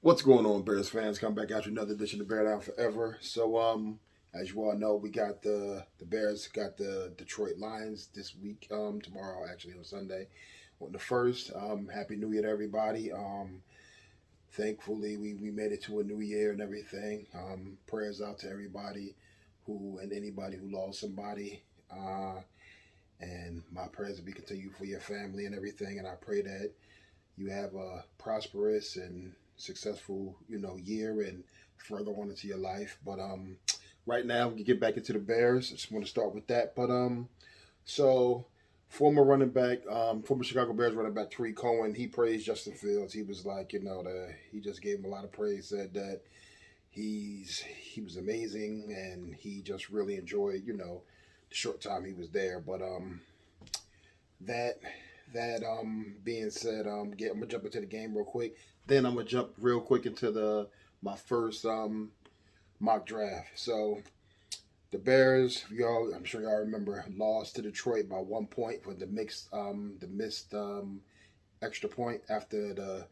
What's going on, Bears fans? Come back after another edition of Bear Down Forever. As you all know, we got the Bears got the Detroit Lions this week. Tomorrow, actually on Sunday, on the first. Happy New Year to everybody. Thankfully, we made it to a new year and everything. Prayers out to everybody and anybody who lost somebody. And my prayers will be continued for your family and everything. And I pray that you have a prosperous and successful, year and further on into your life. But right now, we get back into the Bears. I just want to start with that. But so former running back, former Chicago Bears running back Tariq Cohen, he praised Justin Fields. He was like, he just gave him a lot of praise. Said that he was amazing and he just really enjoyed, the short time he was there. But that being said, I'm gonna jump into the game real quick. Then I'm gonna jump real quick into my first mock draft. So the Bears, I'm sure y'all remember, lost to Detroit by 1 point for the missed extra point after the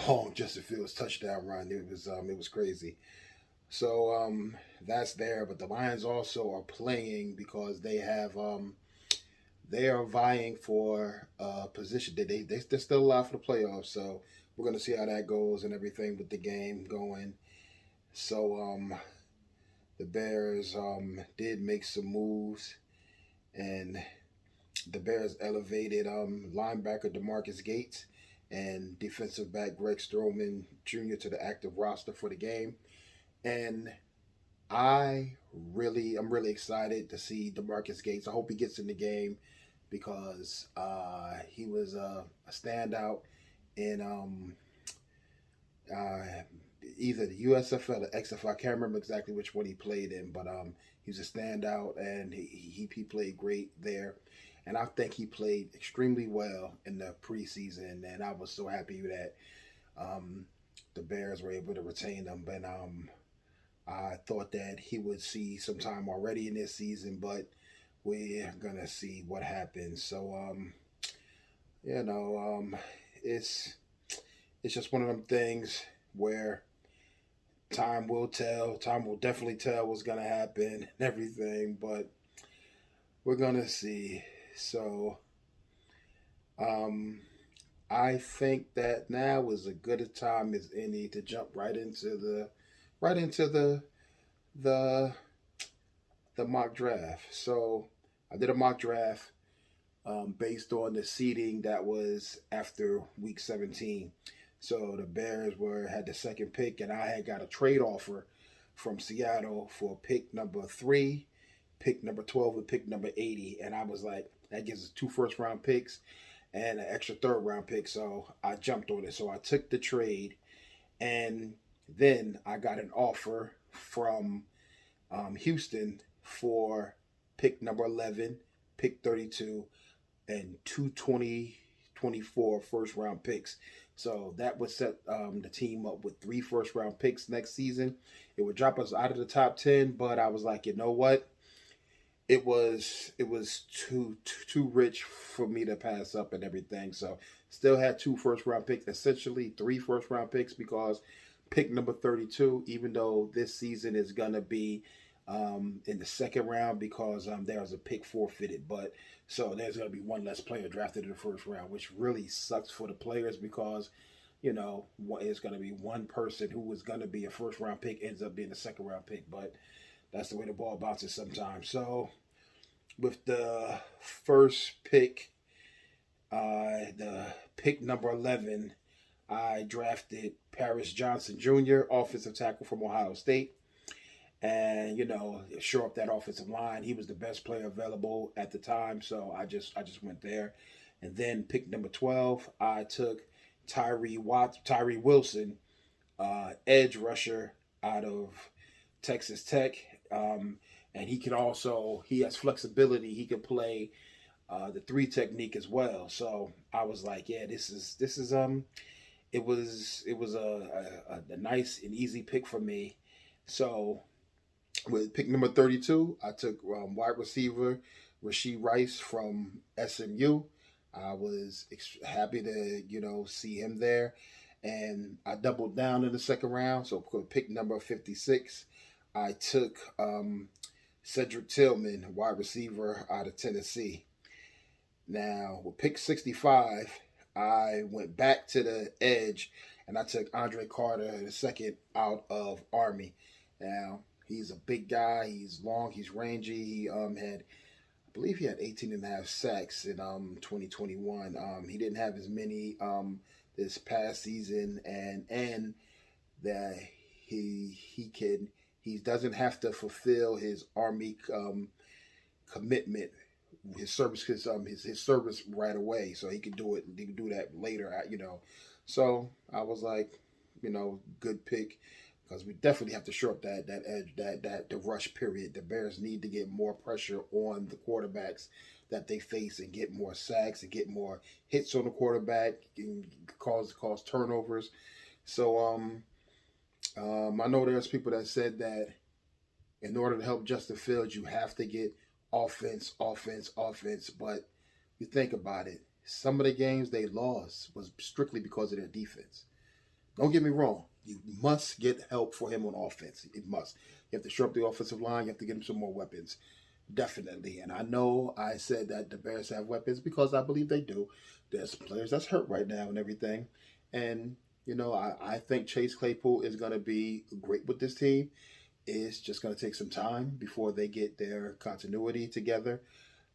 long Justin Fields touchdown run. It was crazy. So that's there, but the Lions also are playing because they are vying for a position. They're still alive for the playoffs, so we're gonna see how that goes and everything with the game going. So the Bears did make some moves, and the Bears elevated linebacker DeMarcus Gates and defensive back Greg Stroman Jr. to the active roster for the game. And I'm really excited to see DeMarcus Gates. I hope he gets in the game because he was a standout in either the USFL or the XFL. I can't remember exactly which one he played in, but he was a standout and he played great there. And I think he played extremely well in the preseason, and I was so happy that the Bears were able to retain him. But I thought that he would see some time already in this season, but we're gonna see what happens. So you know, it's just one of them things where time will tell. Time will definitely tell what's gonna happen and everything, but we're gonna see. So I think that now is as good a time as any to jump right into the the mock draft. So I did a mock draft based on the seeding that was after week 17. So the Bears had the second pick, and I had got a trade offer from Seattle for pick number 3, pick number 12, and pick number 80. And I was like, that gives us 2 first-round picks and an extra third-round pick. So I jumped on it. So I took the trade, and then I got an offer from Houston for pick number 11, pick 32, and 2 2024 first round picks. So that would set the team up with 3 first round picks next season. It would drop us out of the top 10, but I was like, you know what? It was too rich for me to pass up and everything. So still had 2 first round picks, essentially 3 first round picks because pick number 32, even though this season is gonna be in the second round because there was a pick forfeited, but so there's going to be one less player drafted in the first round, which really sucks for the players because it's going to be one person who was going to be a first round pick ends up being a second round pick, but that's the way the ball bounces sometimes. So with the first pick, the pick number 11, I drafted Paris Johnson Jr., offensive tackle from Ohio State. And shore up that offensive line. He was the best player available at the time, so I just went there. And then pick number 12, I took Tyree Wilson, edge rusher out of Texas Tech, and he has flexibility. He can play the 3 technique as well. So I was like, yeah, this is it was a nice and easy pick for me. So with pick number 32, I took wide receiver Rashee Rice from SMU. I was happy to see him there, and I doubled down in the second round. So for pick number 56, I took Cedric Tillman, wide receiver out of Tennessee. Now, with pick 65, I went back to the edge and I took Andre Carter, the second out of Army. Now, he's a big guy. He's long. He's rangy. He I believe he had 18 and a half sacks in 2021. He didn't have as many this past season, and that he doesn't have to fulfill his Army commitment, his service, his service right away. So he could do it. He could do that later. So I was like, good pick, because we definitely have to shore up that edge, that the rush period. The Bears need to get more pressure on the quarterbacks that they face and get more sacks and get more hits on the quarterback and cause turnovers. So I know there's people that said that in order to help Justin Fields, you have to get offense. But you think about it, some of the games they lost was strictly because of their defense. Don't get me wrong. You must get help for him on offense. It must. You have to shore up the offensive line. You have to get him some more weapons. Definitely. And I know I said that the Bears have weapons because I believe they do. There's players that's hurt right now and everything. And, I think Chase Claypool is going to be great with this team. It's just going to take some time before they get their continuity together.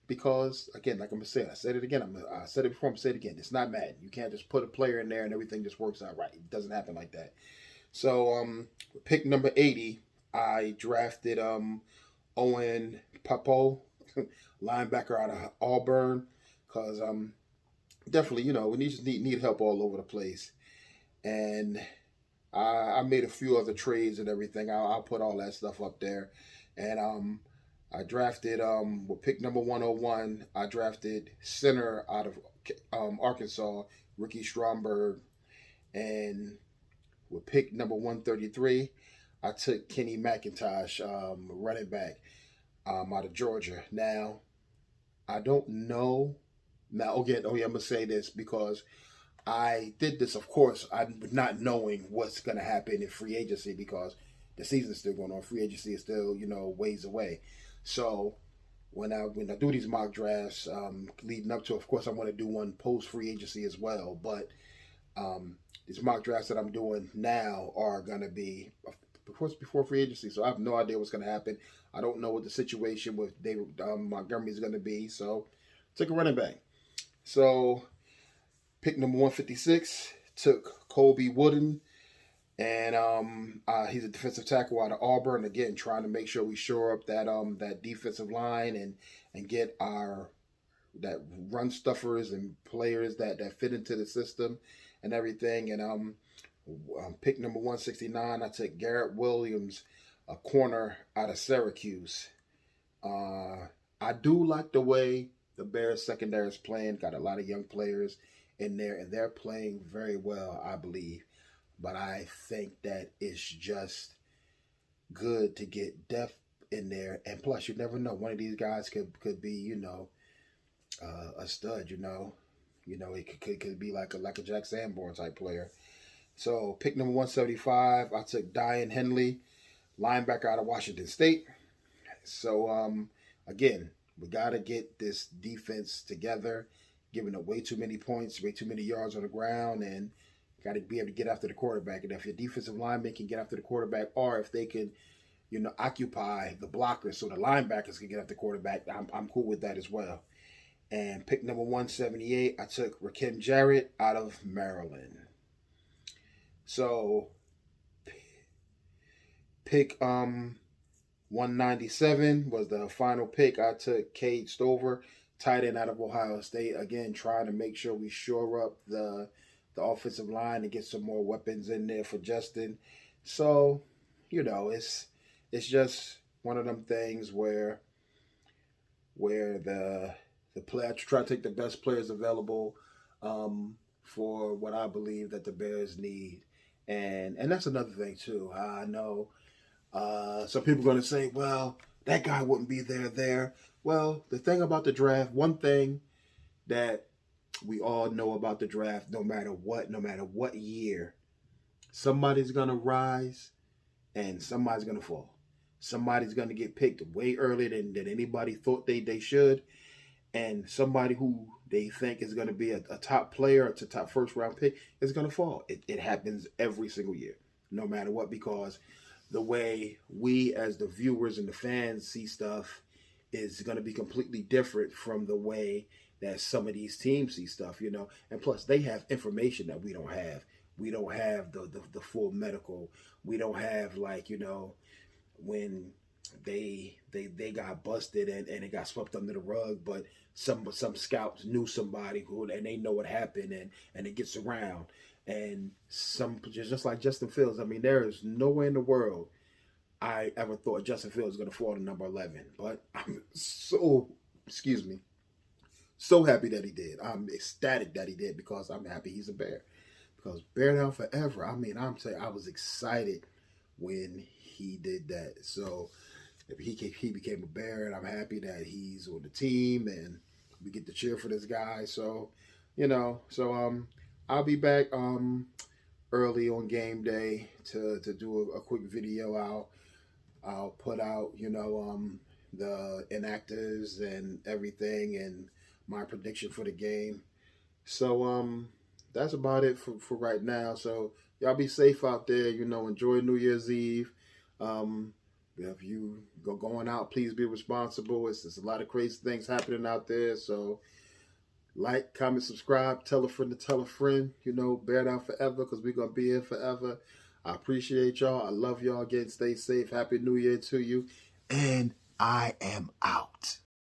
Because, again, like I'm going to say, I said it again. I said it before, I'm going to say it again. It's not Madden. You can't just put a player in there and everything just works out right. It doesn't happen like that. So, pick number 80, I drafted Owen Pappoe, linebacker out of Auburn, because definitely, we need help all over the place. And I made a few other trades and everything. I'll put all that stuff up there. And I drafted, with pick number 101, I drafted center out of Arkansas, Ricky Stromberg. And with pick number 133, I took Kenny McIntosh, running back out of Georgia. Now, I don't know. Now, again, I'm going to say this because I did this, of course, I'm not knowing what's going to happen in free agency because the season's still going on. Free agency is still, ways away. So when I do these mock drafts, leading up to, of course, I want to do one post free agency as well. But these mock drafts that I'm doing now are going to be, of course, before free agency. So I have no idea what's going to happen. I don't know what the situation with David Montgomery is going to be. So take a running back. So pick number 156, took Colby Wooden. And he's a defensive tackle out of Auburn. Again, trying to make sure we shore up that defensive line and get that run stuffers and players that fit into the system and everything. And pick number 169, I took Garrett Williams, a corner out of Syracuse. I do like the way the Bears secondary is playing. Got a lot of young players in there, and they're playing very well, I believe. But I think that it's just good to get depth in there. And plus, you never know. One of these guys could be, a stud, It could be like a Jack Sanborn type player. So, pick number 175, I took Diane Henley, linebacker out of Washington State. So, again, we got to get this defense together, giving up way too many points, way too many yards on the ground, and got to be able to get after the quarterback. And if your defensive linemen can get after the quarterback, or if they can, occupy the blockers so the linebackers can get after the quarterback, I'm cool with that as well. And pick number 178, I took Rakim Jarrett out of Maryland. So pick 197 was the final pick. I took Cade Stover, tight end out of Ohio State. Again, trying to make sure we shore up the offensive line and get some more weapons in there for Justin. So, it's just one of them things where the player try to take the best players available for what I believe that the Bears need. And that's another thing too. I know some people are going to say, well, that guy wouldn't be there. Well, the thing about the draft, one thing that we all know about the draft, no matter what year, Somebody's gonna rise and somebody's gonna fall. Somebody's gonna get picked way earlier than anybody thought they should, and somebody who they think is gonna be a top player, a top first round pick, is gonna fall. It happens every single year, no matter what, because the way we as the viewers and the fans see stuff is going to be completely different from the way that some of these teams see stuff, you know. And plus, they have information that we don't have. We don't have the full medical. We don't have, like, you know, when they got busted and it got swept under the rug, but some scouts knew somebody who, and they know what happened, and it gets around. And some, just like Justin Fields, I mean, there is no way in the world I ever thought Justin Fields was going to fall to number 11. But I'm so, excuse me, so happy that he did. I'm ecstatic that he did, because I'm happy he's a Bear. Because Bear down forever. I mean, I'm saying, I was excited when he did that. So he became a Bear, and I'm happy that he's on the team and we get to cheer for this guy. So, you know, I'll be back early on game day to do a quick video. I'll put out, you know, the inactives and everything and my prediction for the game. So that's about it for right now. So y'all be safe out there, you know, enjoy New Year's Eve. If you go going out, please be responsible. There's a lot of crazy things happening out there. So like, comment, subscribe, tell a friend to tell a friend, you know, bear down forever, because we're going to be here forever. I appreciate y'all. I love y'all. Again, stay safe. Happy New Year to you. And I am out.